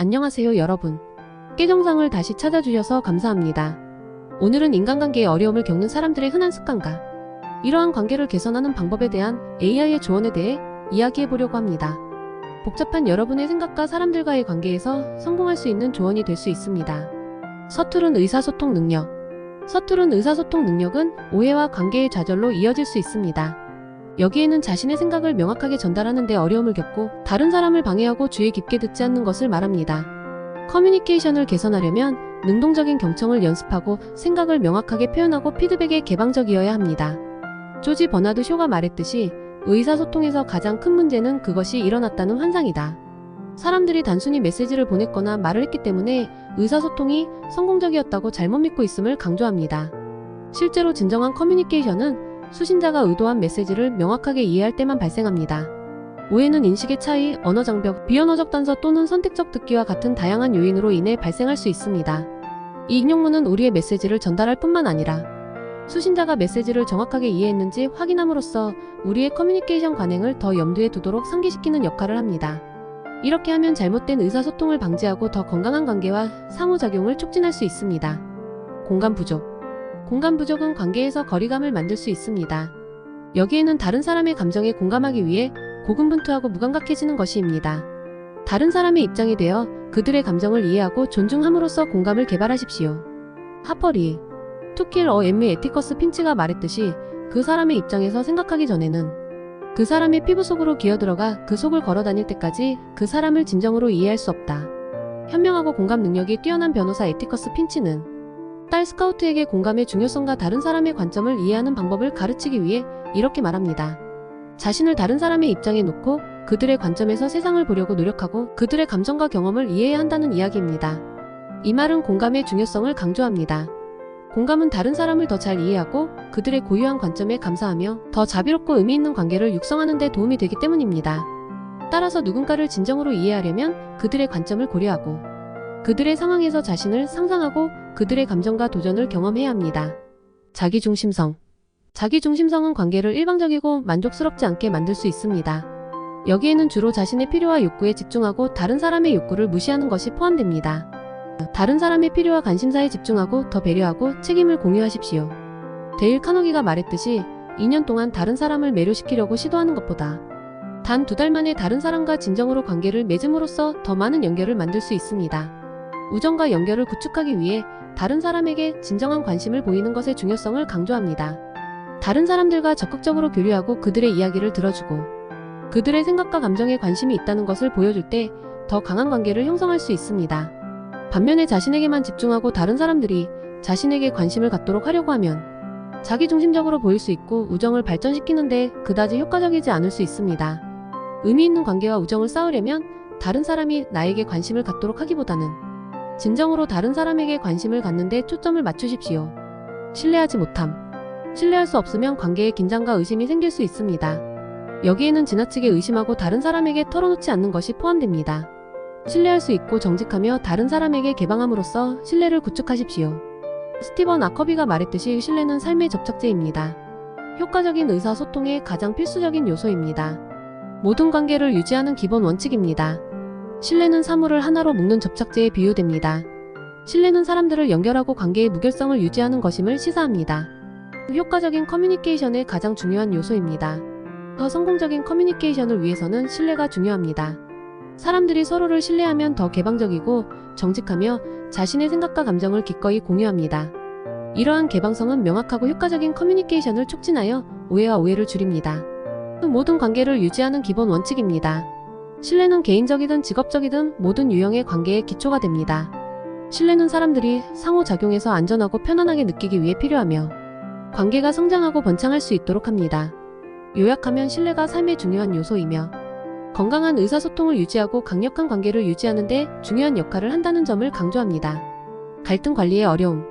안녕하세요 여러분. 깨정상을 다시 찾아주셔서 감사합니다. 오늘은 인간관계의 어려움을 겪는 사람들의 흔한 습관과 이러한 관계를 개선하는 방법에 대한 AI의 조언에 대해 이야기해보려고 합니다. 복잡한 여러분의 생각과 사람들과의 관계에서 성공할 수 있는 조언이 될 수 있습니다. 서투른 의사소통 능력. 서투른 의사소통 능력은 오해와 관계의 좌절로 이어질 수 있습니다. 여기에는 자신의 생각을 명확하게 전달하는 데 어려움을 겪고 다른 사람을 방해하고 주의 깊게 듣지 않는 것을 말합니다. 커뮤니케이션을 개선하려면 능동적인 경청을 연습하고 생각을 명확하게 표현하고 피드백에 개방적이어야 합니다. 조지 버나드 쇼가 말했듯이 의사소통에서 가장 큰 문제는 그것이 일어났다는 환상이다. 사람들이 단순히 메시지를 보냈거나 말을 했기 때문에 의사소통이 성공적이었다고 잘못 믿고 있음을 강조합니다. 실제로 진정한 커뮤니케이션은 수신자가 의도한 메시지를 명확하게 이해할 때만 발생합니다. 오해는 인식의 차이, 언어 장벽, 비언어적 단서 또는 선택적 듣기와 같은 다양한 요인으로 인해 발생할 수 있습니다. 이 인용문은 우리의 메시지를 전달할 뿐만 아니라 수신자가 메시지를 정확하게 이해했는지 확인함으로써 우리의 커뮤니케이션 관행을 더 염두에 두도록 상기시키는 역할을 합니다. 이렇게 하면 잘못된 의사소통을 방지하고 더 건강한 관계와 상호작용을 촉진할 수 있습니다. 공감 부족. 공감 부족은 관계에서 거리감을 만들 수 있습니다. 여기에는 다른 사람의 감정에 공감하기 위해 고군분투하고 무감각해지는 것입니다. 다른 사람의 입장이 되어 그들의 감정을 이해하고 존중함으로써 공감을 개발하십시오. 하퍼리, 투킬 엠미 에티커스 핀치가 말했듯이 그 사람의 입장에서 생각하기 전에는 그 사람의 피부 속으로 기어들어가 그 속을 걸어다닐 때까지 그 사람을 진정으로 이해할 수 없다. 현명하고 공감 능력이 뛰어난 변호사 에티커스 핀치는 딸 스카우트에게 공감의 중요성과 다른 사람의 관점을 이해하는 방법을 가르치기 위해 이렇게 말합니다. 자신을 다른 사람의 입장에 놓고 그들의 관점에서 세상을 보려고 노력하고 그들의 감정과 경험을 이해해야 한다는 이야기입니다. 이 말은 공감의 중요성을 강조합니다. 공감은 다른 사람을 더 잘 이해하고 그들의 고유한 관점에 감사하며 더 자비롭고 의미 있는 관계를 육성하는 데 도움이 되기 때문입니다. 따라서 누군가를 진정으로 이해하려면 그들의 관점을 고려하고 그들의 상황에서 자신을 상상하고 그들의 감정과 도전을 경험해야 합니다. 자기중심성. 자기중심성은 관계를 일방적이고 만족스럽지 않게 만들 수 있습니다. 여기에는 주로 자신의 필요와 욕구에 집중하고 다른 사람의 욕구를 무시하는 것이 포함됩니다. 다른 사람의 필요와 관심사에 집중하고 더 배려하고 책임을 공유하십시오. 데일 카너기가 말했듯이 2년 동안 다른 사람을 매료시키려고 시도하는 것보다 단 2달 만에 다른 사람과 진정으로 관계를 맺음으로써 더 많은 연결을 만들 수 있습니다. 우정과 연결을 구축하기 위해 다른 사람에게 진정한 관심을 보이는 것의 중요성을 강조합니다. 다른 사람들과 적극적으로 교류하고 그들의 이야기를 들어주고 그들의 생각과 감정에 관심이 있다는 것을 보여줄 때 더 강한 관계를 형성할 수 있습니다. 반면에 자신에게만 집중하고 다른 사람들이 자신에게 관심을 갖도록 하려고 하면 자기중심적으로 보일 수 있고 우정을 발전시키는데 그다지 효과적이지 않을 수 있습니다. 의미 있는 관계와 우정을 쌓으려면 다른 사람이 나에게 관심을 갖도록 하기보다는 진정으로 다른 사람에게 관심을 갖는데 초점을 맞추십시오. 신뢰하지 못함. 신뢰할 수 없으면 관계에 긴장과 의심이 생길 수 있습니다. 여기에는 지나치게 의심하고 다른 사람에게 털어놓지 않는 것이 포함됩니다. 신뢰할 수 있고 정직하며 다른 사람에게 개방함으로써 신뢰를 구축하십시오. 스티븐 아커비가 말했듯이 신뢰는 삶의 접착제입니다. 효과적인 의사소통의 가장 필수적인 요소입니다. 모든 관계를 유지하는 기본 원칙입니다. 신뢰는 사물을 하나로 묶는 접착제에 비유됩니다. 신뢰는 사람들을 연결하고 관계의 무결성을 유지하는 것임을 시사합니다. 효과적인 커뮤니케이션의 가장 중요한 요소입니다. 더 성공적인 커뮤니케이션을 위해서는 신뢰가 중요합니다. 사람들이 서로를 신뢰하면 더 개방적이고 정직하며 자신의 생각과 감정을 기꺼이 공유합니다. 이러한 개방성은 명확하고 효과적인 커뮤니케이션을 촉진하여 오해와 오해를 줄입니다. 모든 관계를 유지하는 기본 원칙입니다. 신뢰는 개인적이든 직업적이든 모든 유형의 관계의 기초가 됩니다. 신뢰는 사람들이 상호작용에서 안전하고 편안하게 느끼기 위해 필요하며 관계가 성장하고 번창할 수 있도록 합니다. 요약하면 신뢰가 삶의 중요한 요소이며 건강한 의사소통을 유지하고 강력한 관계를 유지하는 데 중요한 역할을 한다는 점을 강조합니다. 갈등 관리의 어려움.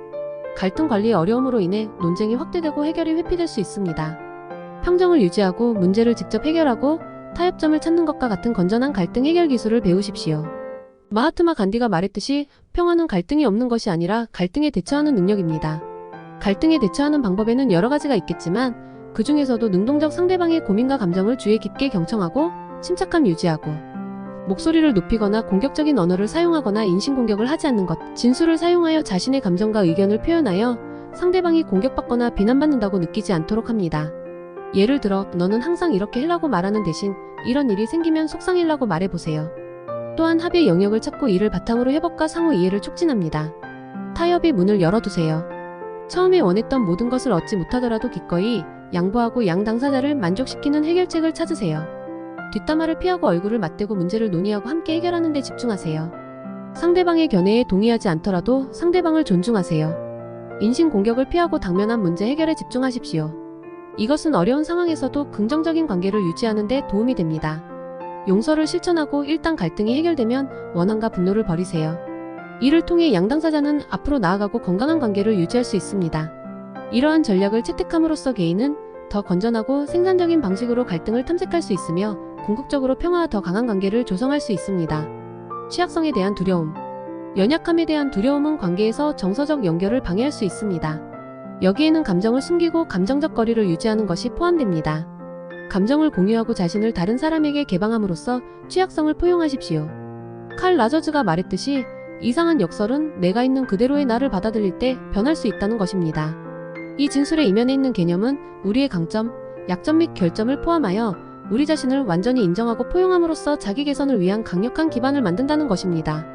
갈등 관리의 어려움으로 인해 논쟁이 확대되고 해결이 회피될 수 있습니다. 평정을 유지하고 문제를 직접 해결하고 타협점을 찾는 것과 같은 건전한 갈등 해결 기술을 배우십시오. 마하트마 간디가 말했듯이 평화는 갈등이 없는 것이 아니라 갈등에 대처하는 능력입니다. 갈등에 대처하는 방법에는 여러 가지가 있겠지만 그 중에서도 능동적 상대방의 고민과 감정을 주의 깊게 경청하고 침착함 유지하고 목소리를 높이거나 공격적인 언어를 사용하거나 인신공격을 하지 않는 것. 진술을 사용하여 자신의 감정과 의견을 표현하여 상대방이 공격받거나 비난받는다고 느끼지 않도록 합니다. 예를 들어 너는 항상 이렇게 해라고 말하는 대신 이런 일이 생기면 속상해라고 말해보세요. 또한 합의 영역을 찾고 이를 바탕으로 협업과 상호 이해를 촉진합니다. 타협의 문을 열어두세요. 처음에 원했던 모든 것을 얻지 못하더라도 기꺼이 양보하고 양 당사자를 만족시키는 해결책을 찾으세요. 뒷담화를 피하고 얼굴을 맞대고 문제를 논의하고 함께 해결하는 데 집중하세요. 상대방의 견해에 동의하지 않더라도 상대방을 존중하세요. 인신공격을 피하고 당면한 문제 해결에 집중하십시오. 이것은 어려운 상황에서도 긍정적인 관계를 유지하는 데 도움이 됩니다. 용서를 실천하고 일단 갈등이 해결되면 원한과 분노를 버리세요. 이를 통해 양 당사자는 앞으로 나아가고 건강한 관계를 유지할 수 있습니다. 이러한 전략을 채택함으로써 개인은 더 건전하고 생산적인 방식으로 갈등을 탐색할 수 있으며 궁극적으로 평화와 더 강한 관계를 조성할 수 있습니다. 취약성에 대한 두려움. 연약함에 대한 두려움은 관계에서 정서적 연결을 방해할 수 있습니다. 여기에는 감정을 숨기고 감정적 거리를 유지하는 것이 포함됩니다. 감정을 공유하고 자신을 다른 사람에게 개방함으로써 취약성을 포용하십시오. 칼 라저즈가 말했듯이 이상한 역설은 내가 있는 그대로의 나를 받아들일 때 변할 수 있다는 것입니다. 이 진술의 이면에 있는 개념은 우리의 강점, 약점 및 결점을 포함하여 우리 자신을 완전히 인정하고 포용함으로써 자기 개선을 위한 강력한 기반을 만든다는 것입니다.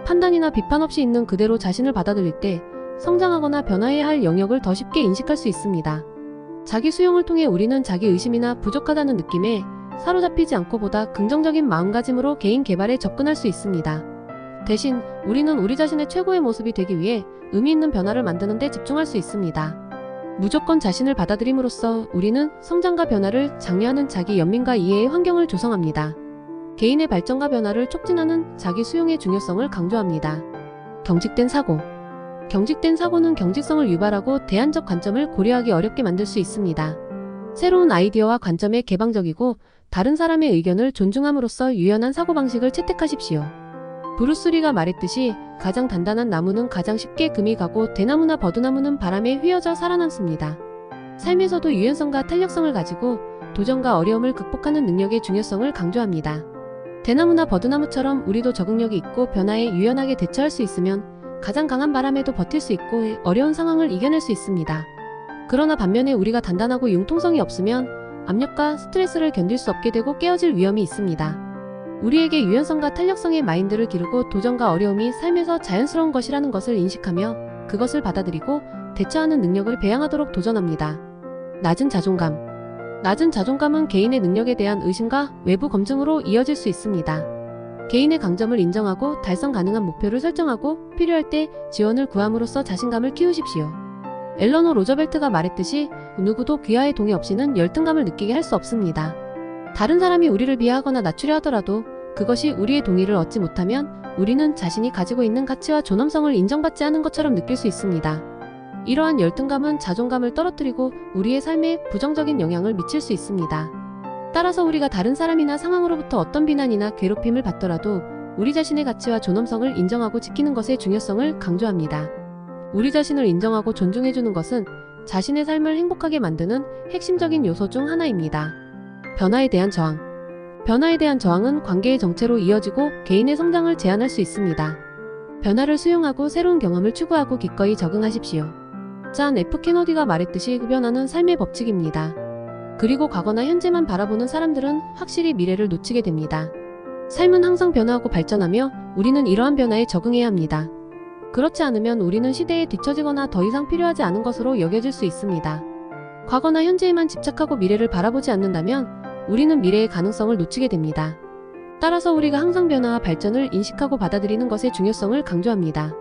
판단이나 비판 없이 있는 그대로 자신을 받아들일 때 성장하거나 변화해야 할 영역을 더 쉽게 인식할 수 있습니다. 자기 수용을 통해 우리는 자기 의심이나 부족하다는 느낌에 사로잡히지 않고 보다 긍정적인 마음가짐으로 개인 개발에 접근할 수 있습니다. 대신 우리는 우리 자신의 최고의 모습이 되기 위해 의미 있는 변화를 만드는 데 집중할 수 있습니다. 무조건 자신을 받아들임으로써 우리는 성장과 변화를 장려하는 자기 연민과 이해의 환경을 조성합니다. 개인의 발전과 변화를 촉진하는 자기 수용의 중요성을 강조합니다. 경직된 사고. 경직된 사고는 경직성을 유발하고 대안적 관점을 고려하기 어렵게 만들 수 있습니다. 새로운 아이디어와 관점에 개방적이고 다른 사람의 의견을 존중함으로써 유연한 사고방식을 채택하십시오. 브루스 리가 말했듯이 가장 단단한 나무는 가장 쉽게 금이 가고 대나무나 버드나무는 바람에 휘어져 살아남습니다. 삶에서도 유연성과 탄력성을 가지고 도전과 어려움을 극복하는 능력의 중요성을 강조합니다. 대나무나 버드나무처럼 우리도 적응력이 있고 변화에 유연하게 대처할 수 있으면 가장 강한 바람에도 버틸 수 있고 어려운 상황을 이겨낼 수 있습니다. 그러나 반면에 우리가 단단하고 융통성이 없으면 압력과 스트레스를 견딜 수 없게 되고 깨어질 위험이 있습니다. 우리에게 유연성과 탄력성의 마인드를 기르고 도전과 어려움이 삶에서 자연스러운 것이라는 것을 인식하며 그것을 받아들이고 대처하는 능력을 배양하도록 도전합니다. 낮은 자존감. 낮은 자존감은 개인의 능력에 대한 의심과 외부 검증으로 이어질 수 있습니다. 개인의 강점을 인정하고 달성 가능한 목표를 설정하고 필요할 때 지원을 구함으로써 자신감을 키우십시오. 엘러노 로저벨트가 말했듯이 누구도 귀하의 동의 없이는 열등감을 느끼게 할 수 없습니다. 다른 사람이 우리를 비하하거나 낮추려 하더라도 그것이 우리의 동의를 얻지 못하면 우리는 자신이 가지고 있는 가치와 존엄성을 인정받지 않은 것처럼 느낄 수 있습니다. 이러한 열등감은 자존감을 떨어뜨리고 우리의 삶에 부정적인 영향을 미칠 수 있습니다. 따라서 우리가 다른 사람이나 상황으로부터 어떤 비난이나 괴롭힘을 받더라도 우리 자신의 가치와 존엄성을 인정하고 지키는 것의 중요성을 강조합니다. 우리 자신을 인정하고 존중해주는 것은 자신의 삶을 행복하게 만드는 핵심적인 요소 중 하나입니다. 변화에 대한 저항. 변화에 대한 저항은 관계의 정체로 이어지고 개인의 성장을 제한할 수 있습니다. 변화를 수용하고 새로운 경험을 추구하고 기꺼이 적응하십시오. 존 F 케너디가 말했듯이 변화는 삶의 법칙입니다. 그리고 과거나 현재만 바라보는 사람들은 확실히 미래를 놓치게 됩니다. 삶은 항상 변화하고 발전하며 우리는 이러한 변화에 적응해야 합니다. 그렇지 않으면 우리는 시대에 뒤처지거나 더 이상 필요하지 않은 것으로 여겨질 수 있습니다. 과거나 현재에만 집착하고 미래를 바라보지 않는다면 우리는 미래의 가능성을 놓치게 됩니다. 따라서 우리가 항상 변화와 발전을 인식하고 받아들이는 것의 중요성을 강조합니다.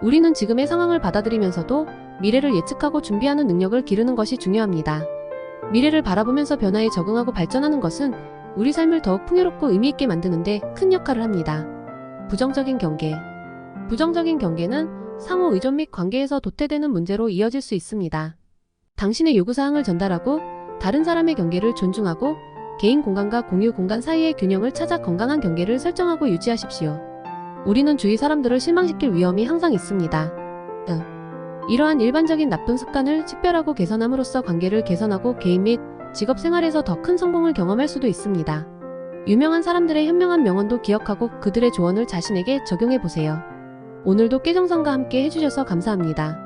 우리는 지금의 상황을 받아들이면서도 미래를 예측하고 준비하는 능력을 기르는 것이 중요합니다. 미래를 바라보면서 변화에 적응하고 발전하는 것은 우리 삶을 더욱 풍요롭고 의미있게 만드는 데 큰 역할을 합니다. 부정적인 경계. 부정적인 경계는 상호 의존 및 관계에서 도태되는 문제로 이어질 수 있습니다. 당신의 요구사항을 전달하고 다른 사람의 경계를 존중하고 개인 공간과 공유 공간 사이의 균형을 찾아 건강한 경계를 설정하고 유지하십시오. 우리는 주위 사람들을 실망시킬 위험이 항상 있습니다. 이러한 일반적인 나쁜 습관을 식별하고 개선함으로써 관계를 개선하고 개인 및 직업 생활에서 더 큰 성공을 경험할 수도 있습니다. 유명한 사람들의 현명한 명언도 기억하고 그들의 조언을 자신에게 적용해보세요. 오늘도 깨정상과 함께 해주셔서 감사합니다.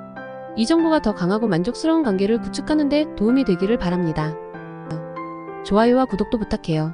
이 정보가 더 강하고 만족스러운 관계를 구축하는 데 도움이 되기를 바랍니다. 좋아요와 구독도 부탁해요.